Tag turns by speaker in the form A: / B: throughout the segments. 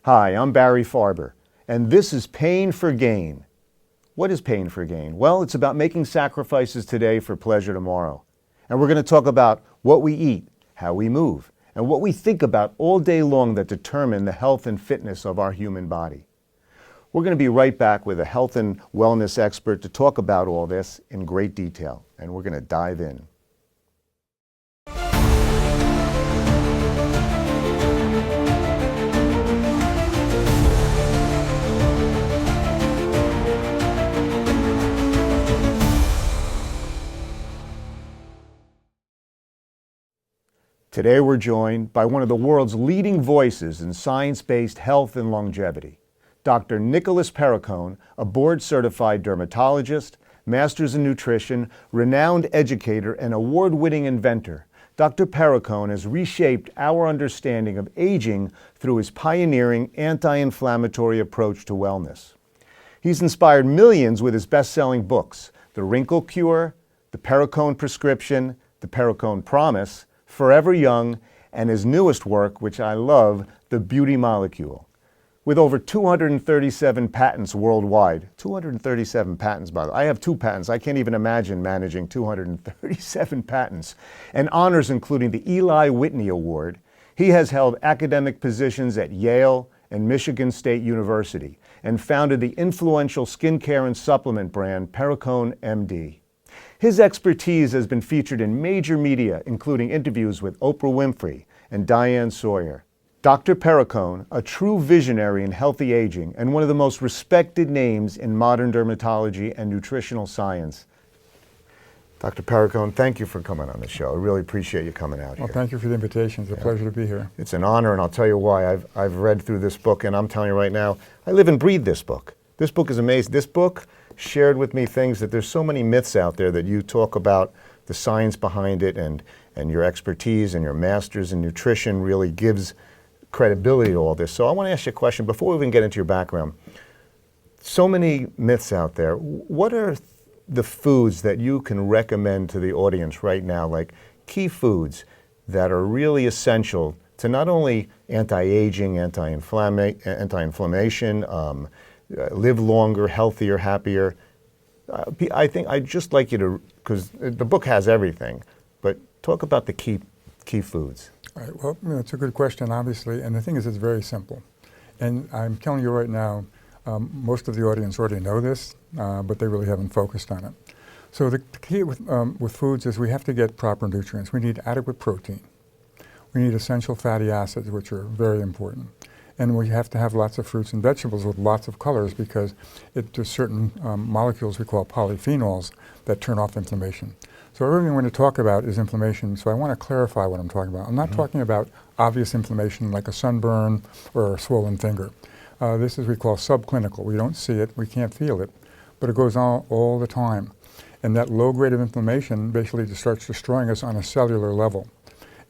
A: Hi, I'm Barry Farber, and this is Pain for Gain. What is pain for gain? Well, it's about making sacrifices today for pleasure tomorrow. And we're going to talk about what we eat, how we move, and what we think about all day long that determine the health and fitness of our human body. We're going to be right back with a health and wellness expert to talk about all this in great detail, and we're going to dive in. Today we're joined by one of the world's leading voices in science-based health and longevity, Dr. Nicholas Perricone, a board-certified dermatologist, master's in nutrition, renowned educator, and award-winning inventor. Dr. Perricone has reshaped our understanding of aging through his pioneering anti-inflammatory approach to wellness. He's inspired millions with his best-selling books, The Wrinkle Cure, The Perricone Prescription, The Perricone Promise, Forever Young, and his newest work, which I love, The Beauty Molecule. With over 237 patents worldwide, 237 patents, by the way. I have 2 patents. I can't even imagine managing 237 patents. And honors including the Eli Whitney Award. He has held academic positions at Yale and Michigan State University and founded the influential skincare and supplement brand Perricone MD. His expertise has been featured in major media, including interviews with Oprah Winfrey and Diane Sawyer. Dr. Perricone, a true visionary in healthy aging and one of the most respected names in modern dermatology and nutritional science. Dr. Perricone, thank you for coming on the show. I really appreciate you coming out here.
B: Well, thank you for the invitation. It's a pleasure to be here.
A: It's an honor, and I'll tell you why. I've read through this book, and I'm telling you right now, I live and breathe this book. This book is amazing. This book shared with me things that there's so many myths out there that you talk about the science behind it, and your expertise and your master's in nutrition really gives credibility to all this. So I want to ask you a question before we even get into your background. So many myths out there. What are the foods that you can recommend to the audience right now, like key foods that are really essential to not only anti-aging, anti-inflammation, live longer, healthier, happier? I think I'd just like you to, because the book has everything, but talk about the key foods.
B: All right, well, it's a good question, obviously, and the thing is, it's very simple. And I'm telling you right now, most of the audience already know this, but they really haven't focused on it. So the key with foods is we have to get proper nutrients. We need adequate protein. We need essential fatty acids, which are very important. And we have to have lots of fruits and vegetables with lots of colors because there's certain molecules we call polyphenols that turn off inflammation. So everything I'm going to talk about is inflammation, so I want to clarify what I'm talking about. I'm not talking about obvious inflammation like a sunburn or a swollen finger. This is what we call subclinical. We don't see it, we can't feel it, but it goes on all the time. And that low grade of inflammation basically just starts destroying us on a cellular level.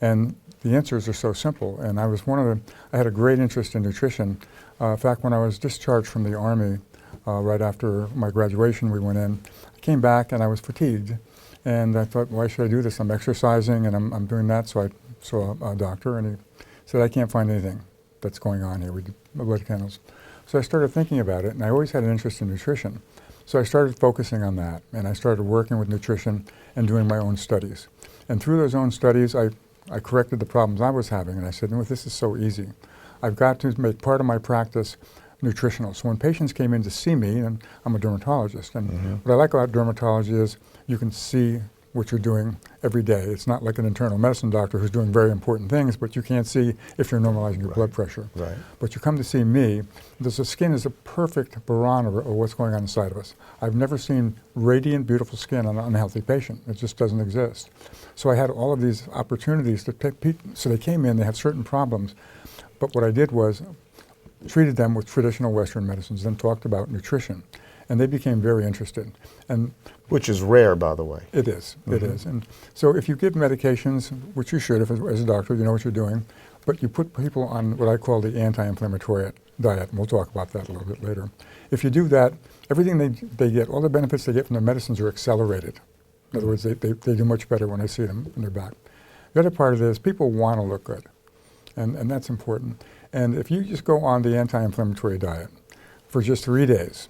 B: And the answers are so simple, and I had a great interest in nutrition. In fact, when I was discharged from the Army, right after my graduation, we went in, I came back and I was fatigued. And I thought, why should I do this? I'm exercising and I'm doing that. So I saw a doctor and he said, I can't find anything that's going on here. We did blood candles. So I started thinking about it, and I always had an interest in nutrition. So I started focusing on that, and I started working with nutrition and doing my own studies. And through those own studies, I corrected the problems I was having, and I said, no, this is so easy. I've got to make part of my practice nutritional. So when patients came in to see me, and I'm a dermatologist, and what I like about dermatology is you can see what you're doing every day. It's not like an internal medicine doctor who's doing very important things, but you can't see if you're normalizing your blood pressure. Right. But you come to see me, the skin is a perfect barometer of what's going on inside of us. I've never seen radiant, beautiful skin on an unhealthy patient. It just doesn't exist. So I had all of these opportunities to take people, so they came in, they have certain problems, but what I did was treated them with traditional Western medicines, then talked about nutrition. And they became very interested. And
A: which is rare, by the way.
B: It is, it is. And so if you give medications, which you should if as a doctor, you know what you're doing, but you put people on what I call the anti-inflammatory diet, and we'll talk about that a little bit later. If you do that, everything they get, all the benefits they get from the medicines are accelerated. In other words, they do much better when I see them when they're back. The other part of it is people want to look good, and that's important. And if you just go on the anti-inflammatory diet for just 3 days,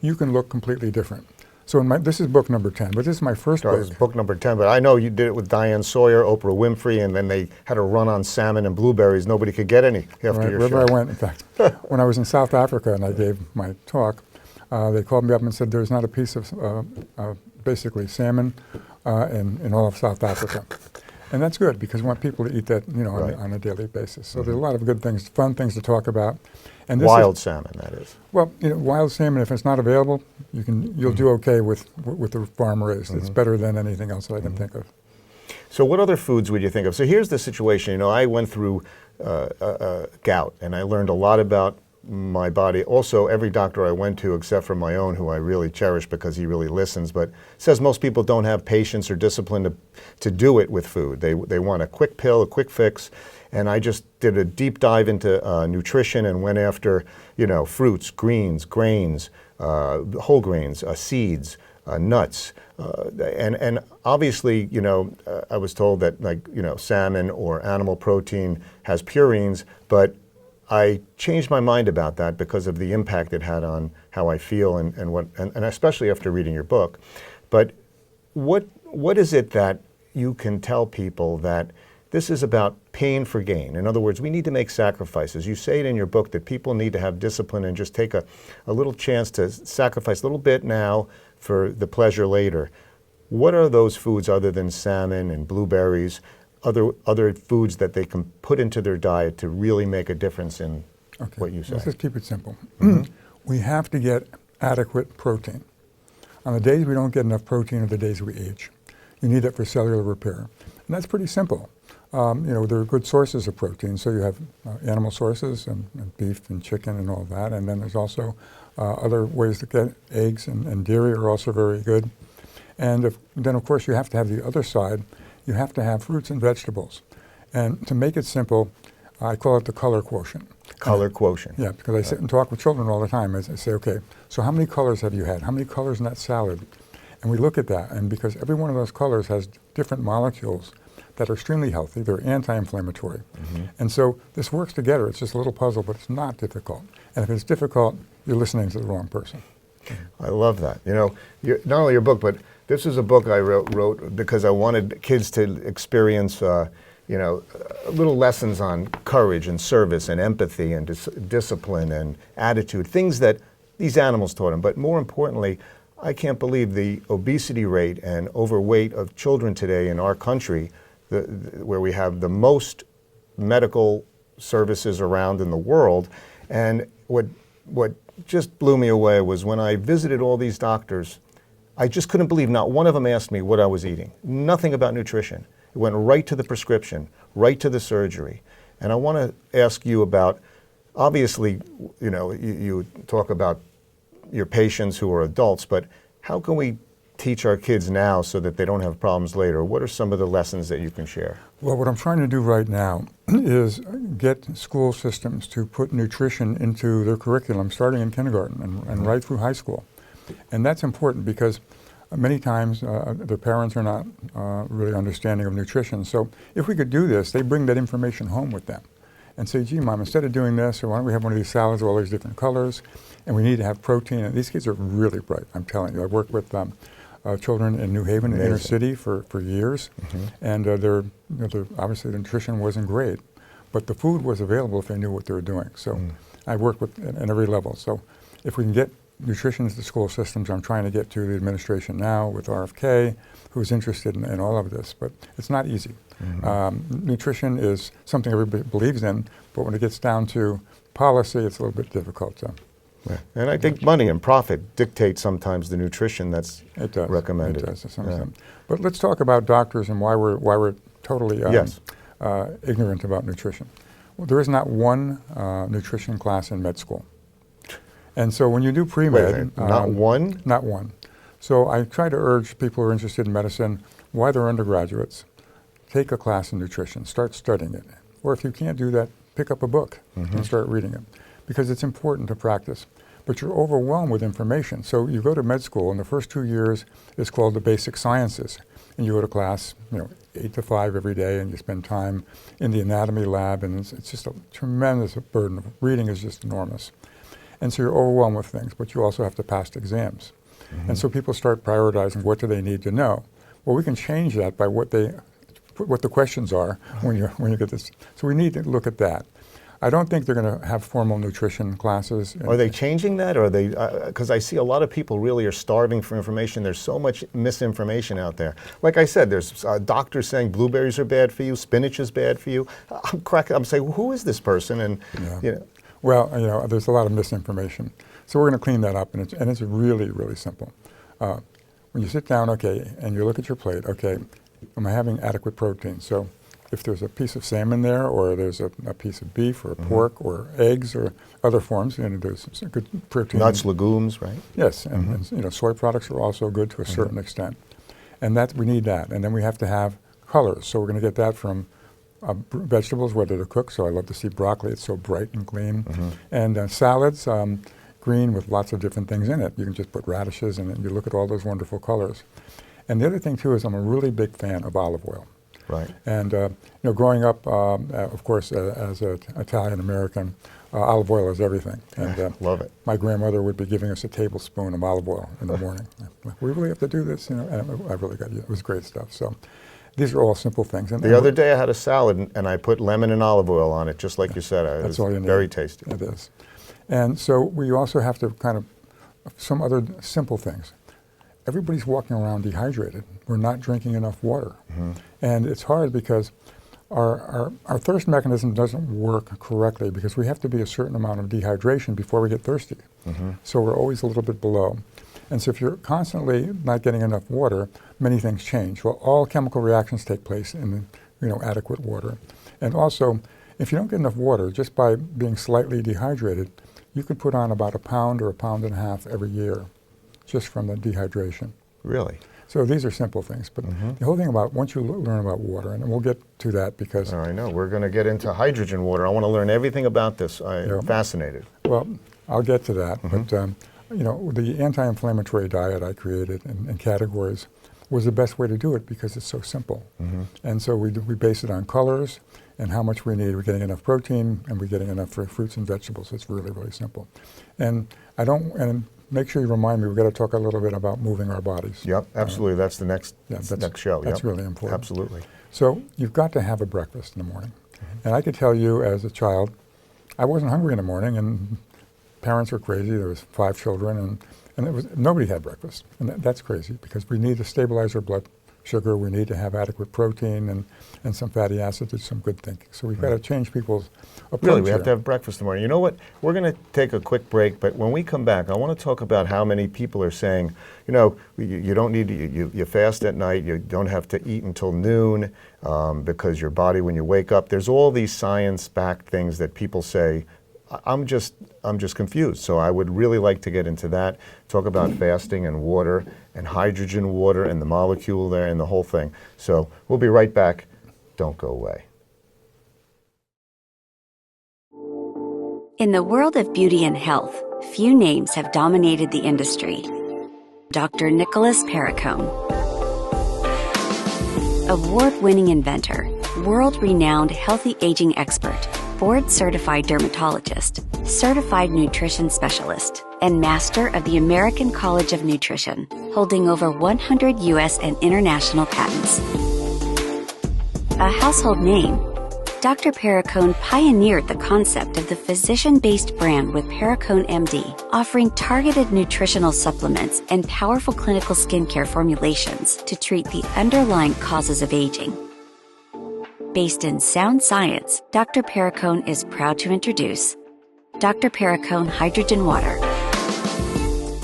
B: you can look completely different. So this is book number 10, but this is my first book.
A: This is book number 10, but I know you did it with Diane Sawyer, Oprah Winfrey, and then they had a run on salmon and blueberries. Nobody could get any after your
B: Wherever
A: show.
B: I went, in fact. When I was in South Africa and I gave my talk, they called me up and said there's not a piece of basically salmon in all of South Africa. And that's good because we want people to eat that, on a daily basis. So there's a lot of good things, fun things to talk about. And this
A: Wild salmon, that is.
B: Well, wild salmon, if it's not available, you'll do okay with the farm raised. It's better than anything else that I can think of.
A: So what other foods would you think of? So here's the situation. I went through gout, and I learned a lot about my body. Also, every doctor I went to, except for my own, who I really cherish because he really listens, but says most people don't have patience or discipline to do it with food. They want a quick pill, a quick fix. And I just did a deep dive into nutrition and went after, fruits, greens, grains, whole grains, seeds, nuts. And obviously, I was told that salmon or animal protein has purines, but I changed my mind about that because of the impact it had on how I feel and especially after reading your book. But what is it that you can tell people that this is about pain for gain? In other words, we need to make sacrifices. You say it in your book that people need to have discipline and just take a little chance to sacrifice a little bit now for the pleasure later. What are those foods other than salmon and blueberries, other foods that they can put into their diet to really make a difference in what you say?
B: Let's just keep it simple. We have to get adequate protein. On the days we don't get enough protein are the days we age. You need that for cellular repair. And that's pretty simple. There are good sources of protein. So you have animal sources and beef and chicken and all that. And then there's also other ways to get eggs and dairy are also very good. And then, of course, you have to have the other side. You have to have fruits and vegetables. And to make it simple, I call it the color quotient.
A: Color quotient.
B: Yeah, because I sit and talk with children all the time. I say, okay, so how many colors have you had? How many colors in that salad? And we look at that. And because every one of those colors has different molecules that are extremely healthy, they're anti-inflammatory. And so this works together. It's just a little puzzle, but it's not difficult. And if it's difficult, you're listening to the wrong person.
A: I love that. Not only your book, but this is a book I wrote because I wanted kids to experience, little lessons on courage and service and empathy and discipline and attitude, things that these animals taught them. But more importantly, I can't believe the obesity rate and overweight of children today in our country, where we have the most medical services around in the world. And what just blew me away was when I visited all these doctors, I just couldn't believe not one of them asked me what I was eating. Nothing about nutrition. It went right to the prescription, right to the surgery. And I want to ask you about, obviously, you talk about your patients who are adults, but how can we teach our kids now so that they don't have problems later? What are some of the lessons that you can share?
B: Well, what I'm trying to do right now is get school systems to put nutrition into their curriculum starting in kindergarten and right through high school. And that's important because many times the parents are not really understanding of nutrition. So if we could do this, they bring that information home with them and say, gee, Mom, instead of doing this, or why don't we have one of these salads with all these different colors, and we need to have protein. And these kids are really bright, I'm telling you. I've worked with children in New Haven, inner city, for years, and they're obviously the nutrition wasn't great, but the food was available if they knew what they were doing. So I work with at every level. So if we can get nutrition into the school systems, I'm trying to get to the administration now with RFK, who's interested in all of this, but it's not easy. Nutrition is something everybody believes in, but when it gets down to policy, it's a little bit difficult to.
A: Yeah. And I think money and profit dictate sometimes the nutrition that's recommended.
B: It does to some extent. But let's talk about doctors and why we're totally ignorant about nutrition. Well, there is not one nutrition class in med school. And so when you do pre-med...
A: not one?
B: Not one. So I try to urge people who are interested in medicine, why they're undergraduates, take a class in nutrition, start studying it. Or if you can't do that, pick up a book and start reading it. Because it's important to practice. but you're overwhelmed with information. So you go to med school, and the first 2 years is called the basic sciences. And you go to class, 8 to 5 every day, and you spend time in the anatomy lab, and it's just a tremendous burden. Reading is just enormous. And so you're overwhelmed with things, but you also have to pass exams. Mm-hmm. And so people start prioritizing what do they need to know. Well, we can change that by what the questions are when you get this. So we need to look at that. I don't think they're going to have formal nutrition classes.
A: Are they changing that, or are they? Because I see a lot of people really are starving for information. There's so much misinformation out there. Like I said, there's doctors saying blueberries are bad for you, spinach is bad for you. I'm saying, who is this person? And
B: Well, there's a lot of misinformation. So we're going to clean that up, and it's really, really simple. When you sit down, and you look at your plate, am I having adequate protein? So if there's a piece of salmon there, or there's a piece of beef or pork or eggs or other forms, there's some good protein.
A: Nuts, legumes, right?
B: Yes, and soy products are also good to a certain extent. And we need that. And then we have to have colors. So we're going to get that from vegetables, whether they're cooked. So I love to see broccoli. It's so bright and clean. And salads, green with lots of different things in it. You can just put radishes in it, and you look at all those wonderful colors. And the other thing, too, is I'm a really big fan of olive oil.
A: Right.
B: And growing up, of course, as an Italian-American, olive oil is everything. And
A: love it.
B: My grandmother would be giving us a tablespoon of olive oil in the morning. We really have to do this, and I really got it. It was great stuff. So these are all simple things.
A: The other day I had a salad, and I put lemon and olive oil on it, just like you said.
B: That's all you need.
A: Very tasty.
B: It is. And so we also have to some other simple things. Everybody's walking around dehydrated. We're not drinking enough water. And it's hard because our thirst mechanism doesn't work correctly, because we have to be a certain amount of dehydration before we get thirsty. So we're always a little bit below. And so if you're constantly not getting enough water, many things change. Well, all chemical reactions take place in adequate water. And also, if you don't get enough water, just by being slightly dehydrated, you could put on about 1 pound or 1.5 pounds every year, just from the dehydration.
A: Really?
B: So these are simple things, but the whole thing about once you learn about water, and we'll get to that because...
A: I know, we're going to get into hydrogen water. I want to learn everything about this. I'm fascinated.
B: Well, I'll get to that, but the anti-inflammatory diet I created in categories was the best way to do it because it's so simple. And so we base it on colors and how much we need. We're getting enough protein, and we're getting enough fruits and vegetables. It's really, really simple. And make sure you remind me, we've got to talk a little bit about moving our bodies.
A: Yep, absolutely. That's the next show.
B: That's really important.
A: Absolutely.
B: So you've got to have a breakfast in the morning. And I could tell you as a child, I wasn't hungry in the morning, and parents were crazy. There was 5 children, and nobody had breakfast. And that's crazy, because we need to stabilize our blood sugar. We need to have adequate protein and some fatty acids and some good thinking. So we've got to change people's approach.
A: Really, we have to have breakfast in the morning. You know what? We're going to take a quick break, but when we come back, I want to talk about how many people are saying, you don't need to, you fast at night, you don't have to eat until noon because your body, when you wake up, there's all these science-backed things that people say. I'm just confused. So I would really like to get into that, talk about fasting and water and hydrogen water and the molecule there and the whole thing. So we'll be right back. Don't go away.
C: In the world of beauty and health, few names have dominated the industry. Dr. Nicholas Perricone. Award-winning inventor, world-renowned healthy aging expert, board-certified dermatologist, certified nutrition specialist, and master of the American College of Nutrition, holding over 100 U.S. and international patents. A household name, Dr. Perricone pioneered the concept of the physician-based brand with Perricone MD, offering targeted nutritional supplements and powerful clinical skincare formulations to treat the underlying causes of aging. Based in sound science, Dr. Perricone is proud to introduce Dr. Perricone Hydrogen Water.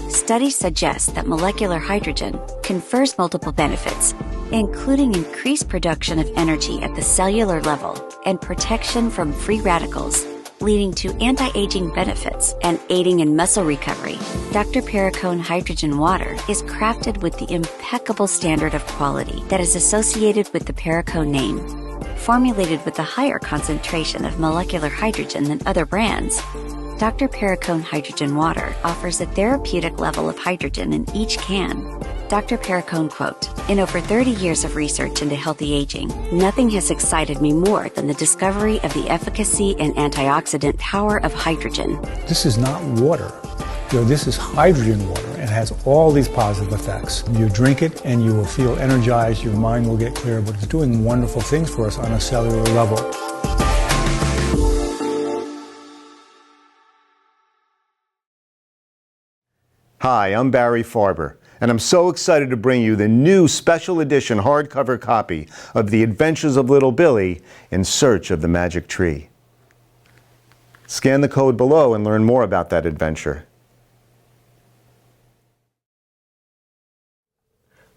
C: Studies suggest that molecular hydrogen confers multiple benefits, including increased production of energy at the cellular level and protection from free radicals, leading to anti-aging benefits and aiding in muscle recovery. Dr. Perricone Hydrogen Water is crafted with the impeccable standard of quality that is associated with the Perricone name. Formulated with a higher concentration of molecular hydrogen than other brands, Dr. Perricone Hydrogen Water offers a therapeutic level of hydrogen in each can. Dr. Perricone quote, "In over 30 years of research into healthy aging, nothing has excited me more than the discovery of the efficacy and antioxidant power of hydrogen."
D: This is not water. This is hydrogen water and has all these positive effects. You drink it and you will feel energized, your mind will get clear, but it's doing wonderful things for us on a cellular level.
A: Hi, I'm Barry Farber, and I'm so excited to bring you the new special edition hardcover copy of The Adventures of Little Billy in Search of the Magic Tree. Scan the code below and learn more about that adventure.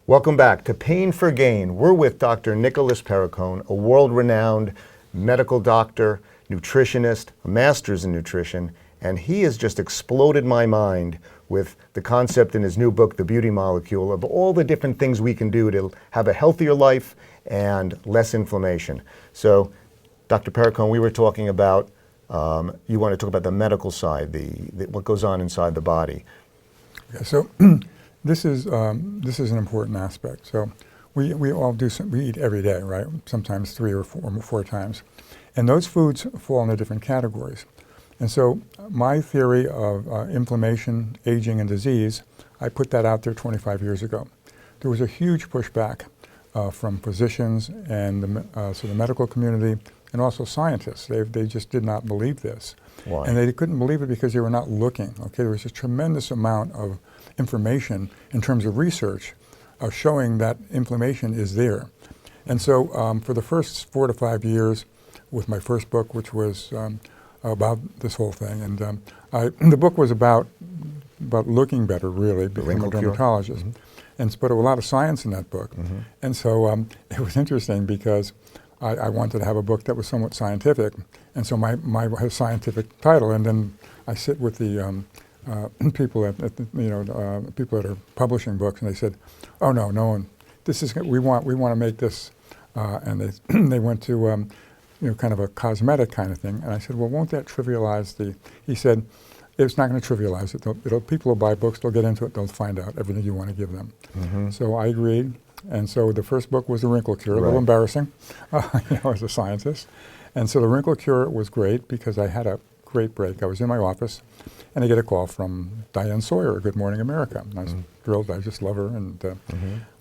A: Welcome back to Pain for Gain. We're with Dr. Nicholas Perricone, a world-renowned medical doctor, nutritionist, a master's in nutrition, and he has just exploded my mind with the concept in his new book, The Beauty Molecule, of all the different things we can do to have a healthier life and less inflammation. So, Dr. Perricone, we were talking about, you want to talk about the medical side, what goes on inside the body.
B: Yeah, so this is an important aspect. So we all we eat every day, right? Sometimes 3 or 4 times. And those foods fall into different categories. And so my theory of inflammation, aging, and disease, I put that out there 25 years ago. There was a huge pushback from physicians and the medical community and also scientists. They just did not believe this.
A: Why?
B: And they couldn't believe it because they were not looking. Okay, there was a tremendous amount of information in terms of research showing that inflammation is there. And so for the first 4 to 5 years with my first book, which was about this whole thing, and the book was about looking better, really, becoming a dermatologist. And but there was a lot of science in that book. And so it was interesting because I wanted to have a book that was somewhat scientific, and so my had a scientific title, and then I sit with the people at the, people that are publishing books, and they said, "Oh no, no one. This is we want to make this," and they went to kind of a cosmetic kind of thing, and I said, "Well, won't that trivialize the?" He said, "It's not going to trivialize it. People will buy books, they'll get into it, they'll find out everything you want to give them." So I agreed, and so the first book was The Wrinkle Cure, a little embarrassing, as a scientist, and so The Wrinkle Cure was great because I had a great break. I was in my office, and I get a call from Diane Sawyer at Good Morning America. And I was thrilled. I just love her. And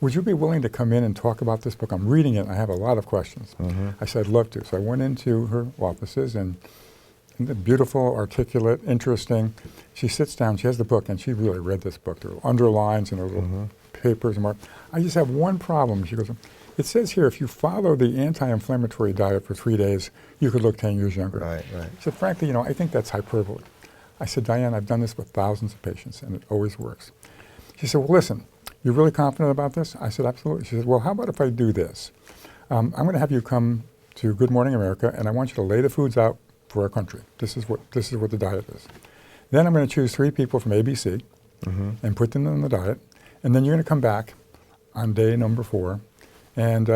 B: would you be willing to come in and talk about this book? I'm reading it, and I have a lot of questions. I said, "I'd love to." So I went into her offices, and beautiful, articulate, interesting. She sits down. She has the book, and she really read this book. There were underlines and little papers and marks. "I just have one problem." She goes, "It says here if you follow the anti-inflammatory diet for 3 days, you could look 10 years younger."
A: Right.
B: She said, "Frankly, I think that's hyperbole." I said, "Diane, I've done this with thousands of patients, and it always works." She said, "Well, listen, you're really confident about this?" I said, "Absolutely." She said, "Well, how about if I do this? I'm going to have you come to Good Morning America, and I want you to lay the foods out for our country. This is what the diet is. Then I'm going to choose 3 people from ABC and put them on the diet, and then you're going to come back on day number 4, and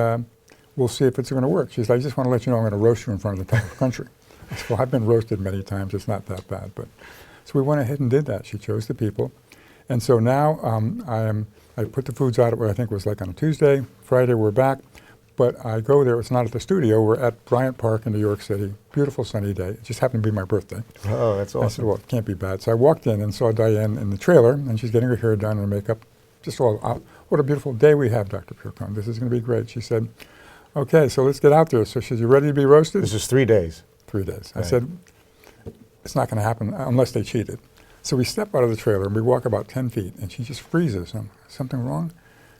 B: we'll see if it's going to work." She said, "I just want to let you know I'm going to roast you in front of the entire country." I said, "Well, I've been roasted many times. It's not that bad." But so we went ahead and did that. She chose the people, and so now I put the foods out. I think it was like on a Tuesday. Friday we're back, but I go there. It's not at the studio. We're at Bryant Park in New York City. Beautiful sunny day. It just happened to be my birthday.
A: Oh, that's awesome.
B: I said, "Well, it can't be bad." So I walked in and saw Diane in the trailer, and she's getting her hair done and her makeup. Just all out. "What a beautiful day we have, Dr. Perricone. This is going to be great." She said, "Okay, so let's get out there." So she said, "You ready to be roasted?"
A: This is 3 days.
B: 3 days.
A: Right.
B: I said, "It's not going to happen unless they cheated." So we step out of the trailer and we walk about 10 feet, and she just freezes. Something wrong?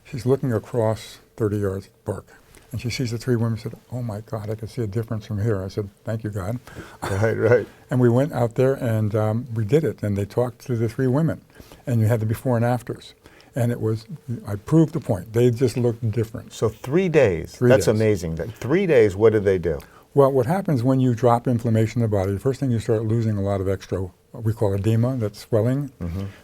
B: She's looking across 30 yards park, and she sees the 3 women. Said, "Oh my God, I can see a difference from here." I said, "Thank you, God."
A: Right.
B: And we went out there and we did it, and they talked to the 3 women, and you had the before and afters. And I proved the point. They just looked different.
A: So 3 days.
B: 3
A: That's
B: days.
A: amazing. 3 days, what did they do?
B: Well, what happens when you drop inflammation in the body, the first thing you start losing a lot of extra, what we call edema, that's swelling.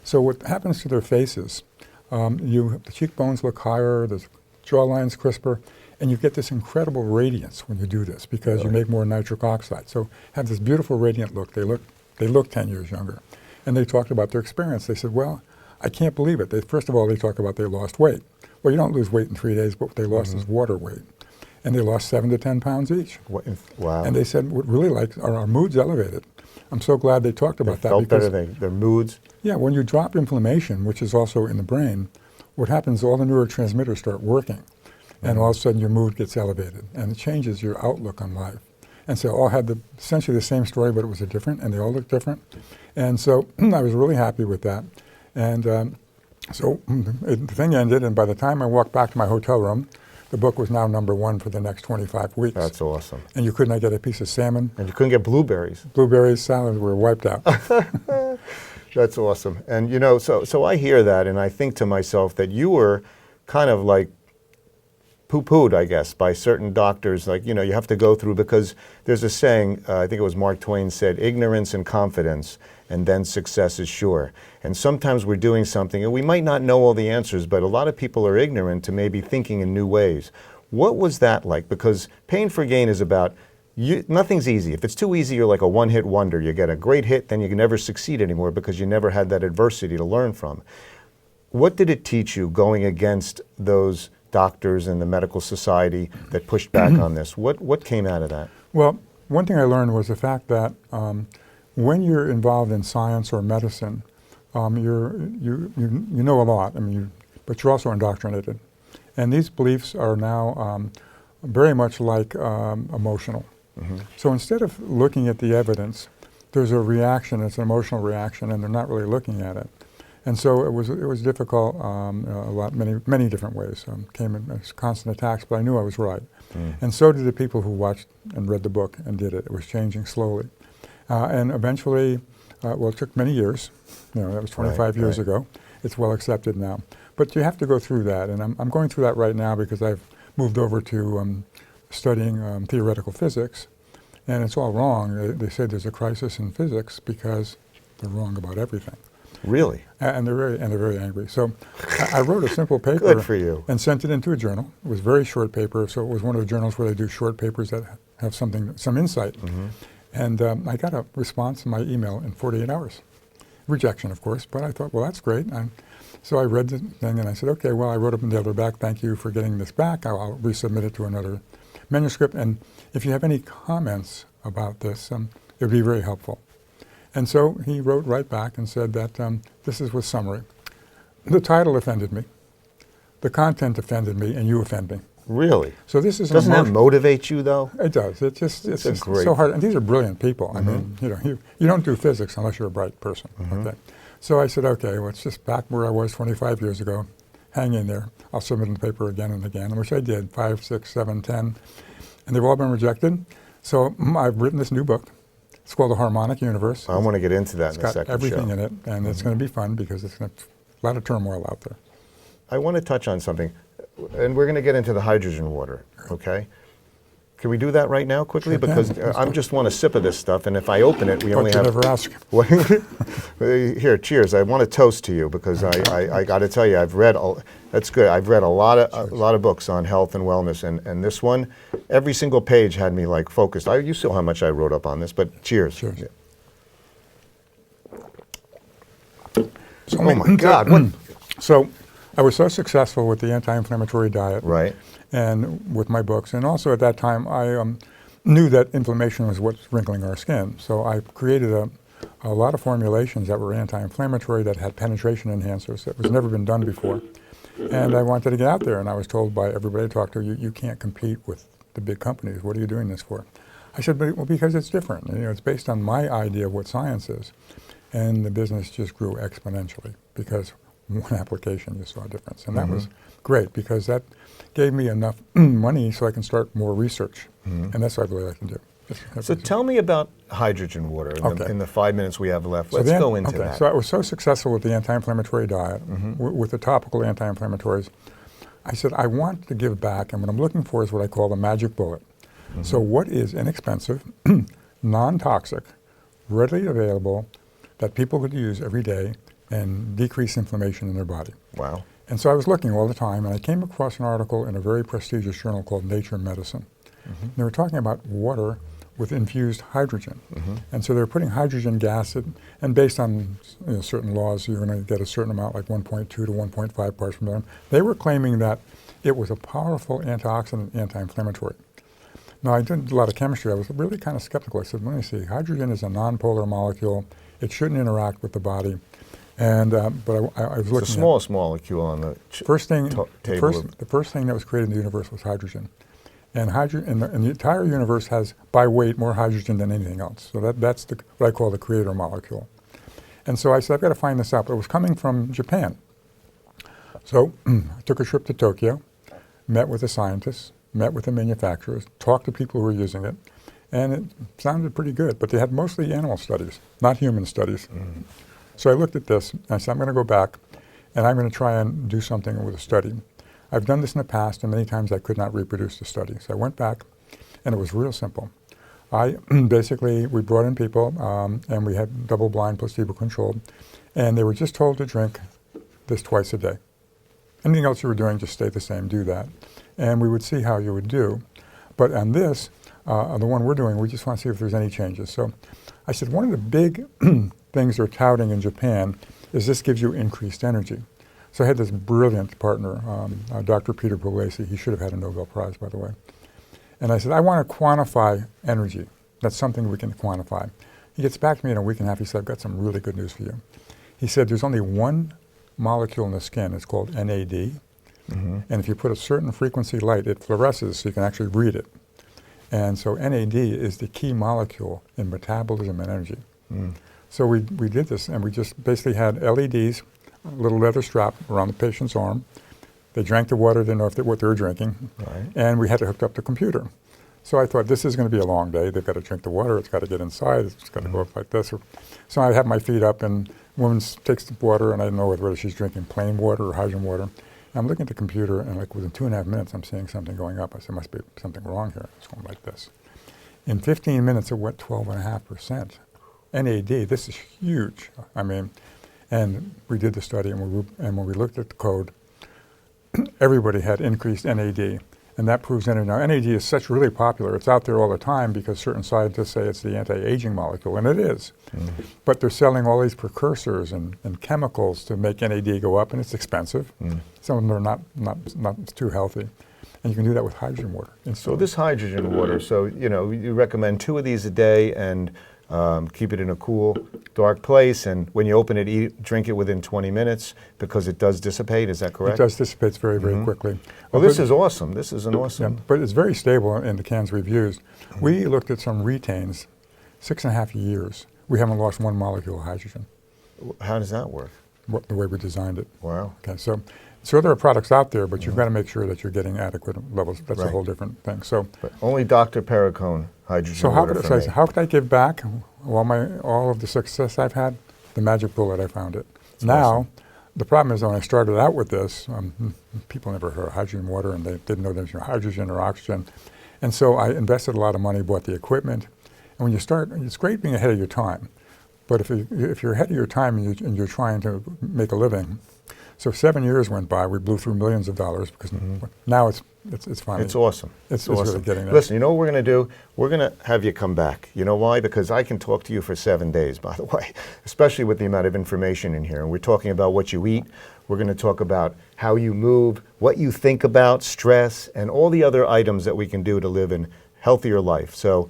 B: So what happens to their faces, the cheekbones look higher, the jawline's crisper, and you get this incredible radiance when you do this because you make more nitric oxide. So have this beautiful radiant look. They They looked 10 years younger. And they talked about their experience. They said, well, I can't believe it. First of all, they talk about they lost weight. Well, you don't lose weight in 3 days, but what they lost is water weight. And they lost 7 to 10 pounds each.
A: Wow.
B: And they said, what really like our moods elevated. I'm so glad they talked about that.
A: Felt better, their moods.
B: Yeah, when you drop inflammation, which is also in the brain, what happens, all the neurotransmitters start working. And all of a sudden your mood gets elevated. And it changes your outlook on life. And so all had essentially the same story, but it was different, and they all looked different. And so I was really happy with that. And so the thing ended, and by the time I walked back to my hotel room, the book was now #1 for the next 25 weeks.
A: That's awesome.
B: And you could not get a piece of salmon.
A: And you couldn't get blueberries.
B: Blueberries, salads were wiped out.
A: That's awesome. And you know, so I hear that, and I think to myself that you were kind of like poo-pooed, I guess, by certain doctors, like, you know, you have to go through, because there's a saying, I think it was Mark Twain said, ignorance and confidence, and then success is sure. And sometimes we're doing something, and we might not know all the answers, but a lot of people are ignorant to maybe thinking in new ways. What was that like? Because Pain for Gain is about, nothing's easy. If it's too easy, you're like a one-hit wonder. You get a great hit, then you can never succeed anymore because you never had that adversity to learn from. What did it teach you going against those doctors and the medical society that pushed back on this? What came out of that?
B: Well, one thing I learned was the fact that when you're involved in science or medicine, you know a lot. I mean, but you're also indoctrinated, and these beliefs are now very much like emotional. So instead of looking at the evidence, there's a reaction. It's an emotional reaction, and they're not really looking at it. And so it was difficult, many different ways. Came in as constant attacks, but I knew I was right. And so did the people who watched and read the book and did it. It was changing slowly. And eventually, well, it took many years. You know, that was 25 years ago. It's well accepted now. But you have to go through that, and I'm going through that right now because I've moved over to studying theoretical physics, and it's all wrong. They say there's a crisis in physics because they're wrong about everything.
A: Really?
B: And they're very angry. So I wrote a simple paper
A: Good for you.
B: and sent it into a journal. It was a very short paper, so it was one of the journals where they do short papers that have some insight. And I got a response in my email in 48 hours. Rejection, of course, but I thought, well, that's great. So I read the thing and I said, okay, well, I wrote up in the other back, thank you for getting this back. I'll resubmit it to another manuscript. And if you have any comments about this, it would be very helpful. And so he wrote right back and said that this is with summary. The title offended me, the content offended me, and you offend me.
A: Really?
B: So this is
A: Doesn't that motivate you, though?
B: It does. It's just
A: great.
B: so hard. And these are brilliant people. I mean, you know, you don't do physics unless you're a bright person. Okay. So I said, okay, well, it's just back where I was 25 years ago. Hang in there. I'll submit the paper again and again, which I did, 5, 6, 7, 10. And they've all been rejected. So I've written this new book. It's called The Harmonic Universe.
A: I want to get into that
B: in
A: a second.
B: It's got everything in it, and it's going to be fun because it's a lot of turmoil out there.
A: I want to touch on something, and we're going to get into the hydrogen water, okay? Can we do that right now quickly?
B: Sure
A: because I just want a sip of this stuff, and if I open it, we only have...
B: never ask.
A: Here, cheers. I want to toast to you because I got to tell you, that's good. I've read a lot of books on health and wellness, and this one, every single page had me like focused. You saw how much I wrote up on this, but cheers.
B: Cheers.
A: Yeah. Oh my God! What?
B: So I was so successful with the anti-inflammatory diet,
A: Right.
B: and with my books, and also at that time I knew that inflammation was what's wrinkling our skin. So I created a lot of formulations that were anti-inflammatory that had penetration enhancers that was never been done before. And I wanted to get out there, and I was told by everybody I talked to, you can't compete with the big companies. What are you doing this for? I said, well, because it's different. You know, it's based on my idea of what science is. And the business just grew exponentially because one application you saw a difference. And that was great because that gave me enough money so I can start more research. And that's what I really like to do.
A: So tell me about hydrogen water in the 5 minutes we have left. Let's go into that.
B: So I was so successful with the anti-inflammatory diet, with the topical anti-inflammatories. I said, I want to give back, and what I'm looking for is what I call the magic bullet. So what is inexpensive, non-toxic, readily available, that people could use every day and decrease inflammation in their body?
A: Wow.
B: And so I was looking all the time, and I came across an article in a very prestigious journal called Nature Medicine. They were talking about water with infused hydrogen. And so they're putting hydrogen gas in, and based on certain laws, you're going to get a certain amount, like 1.2 to 1.5 parts per million. They were claiming that it was a powerful antioxidant, anti-inflammatory. Now, I did a lot of chemistry. I was really kind of skeptical. I said, let me see, hydrogen is a nonpolar molecule. It shouldn't interact with the body. And but I was looking
A: It's the smallest molecule on the
B: the
A: table.
B: the first thing that was created in the universe was hydrogen. And hydrogen, and the entire universe has, by weight, more hydrogen than anything else. So that's what I call the creator molecule. And so I said, I've got to find this out. But it was coming from Japan. So I took a trip to Tokyo, met with the scientists, met with the manufacturers, talked to people who were using it, and it sounded pretty good. But they had mostly animal studies, not human studies. So I looked at this, and I said, I'm going to go back, and I'm going to try and do something with a study. I've done this in the past, and many times I could not reproduce the study. So I went back, and it was real simple. Basically, we brought in people, and we had double-blind, placebo-controlled, and they were just told to drink this twice a day. Anything else you were doing, just stay the same, do that. And we would see how you would do. But on this, the one we're doing, we just want to see if there's any changes. So I said, one of the big things they're touting in Japan is this gives you increased energy. So I had this brilliant partner, Dr. Peter Puglisi. He should have had a Nobel Prize, by the way. And I said, I want to quantify energy. That's something we can quantify. He gets back to me in a week and a half. He said, I've got some really good news for you. He said, there's only one molecule in the skin. It's called NAD. And if you put a certain frequency light, it fluoresces, so you can actually read it. And so NAD is the key molecule in metabolism and energy. So we did this, and we just basically had LEDs, a little leather strap around the patient's arm. They drank the water, didn't know what they were drinking, and we had it hooked up to the computer. So I thought, this is going to be a long day. They've got to drink the water. It's got to get inside. It's got to go up like this. So I have my feet up, and the woman takes the water, and I don't know whether she's drinking plain water or hydrogen water. And I'm looking at the computer, and like within 2.5 minutes, I'm seeing something going up. I said, must be something wrong here. It's going like this. In 15 minutes, it went 12.5%. NAD, this is huge. I mean, and we did the study, and when we looked at the code, everybody had increased NAD. And that proves NAD. Now, NAD is such really popular. It's out there all the time because certain scientists say it's the anti-aging molecule, and it is. But they're selling all these precursors and chemicals to make NAD go up, and it's expensive. Some of them are not too healthy. And you can do that with hydrogen water.
A: So this hydrogen water, so you recommend 2 of these a day and keep it in a cool, dark place, and when you open it, drink it within 20 minutes because it does dissipate. Is that correct?
B: It does dissipate very, very quickly.
A: Well, this is awesome. This is an awesome.
B: Yeah, but it's very stable in the cans we've used. We looked at some retains, 6.5 years. We haven't lost one molecule of hydrogen.
A: How does that work?
B: The way we designed it.
A: Wow.
B: Okay, so there are products out there, but you've got to make sure that you're getting adequate levels. That's a whole different thing. So,
A: but only Dr. Perricone hydrogen water for me.
B: How could I give back all of the success I've had? The magic bullet, I found it.
A: That's
B: now,
A: awesome.
B: The problem is when I started out with this, people never heard of hydrogen water, and they didn't know there's hydrogen or oxygen. And so I invested a lot of money, bought the equipment. And when you start, it's great being ahead of your time. But if you're ahead of your time and you're trying to make a living, so 7 years went by, we blew through millions of dollars because now it's fine.
A: It's awesome.
B: It's really getting there.
A: Listen, you know what we're going to do? We're going to have you come back. You know why? Because I can talk to you for 7 days, by the way, especially with the amount of information in here. And we're talking about what you eat. We're going to talk about how you move, what you think about, stress, and all the other items that we can do to live a healthier life. So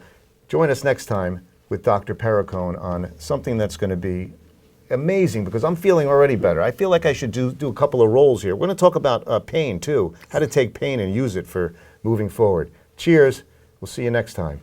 A: join us next time with Dr. Perricone on something that's going to be amazing, because I'm feeling already better. I feel like I should do a couple of rolls here. We're going to talk about pain too, how to take pain and use it for moving forward. Cheers. We'll see you next time.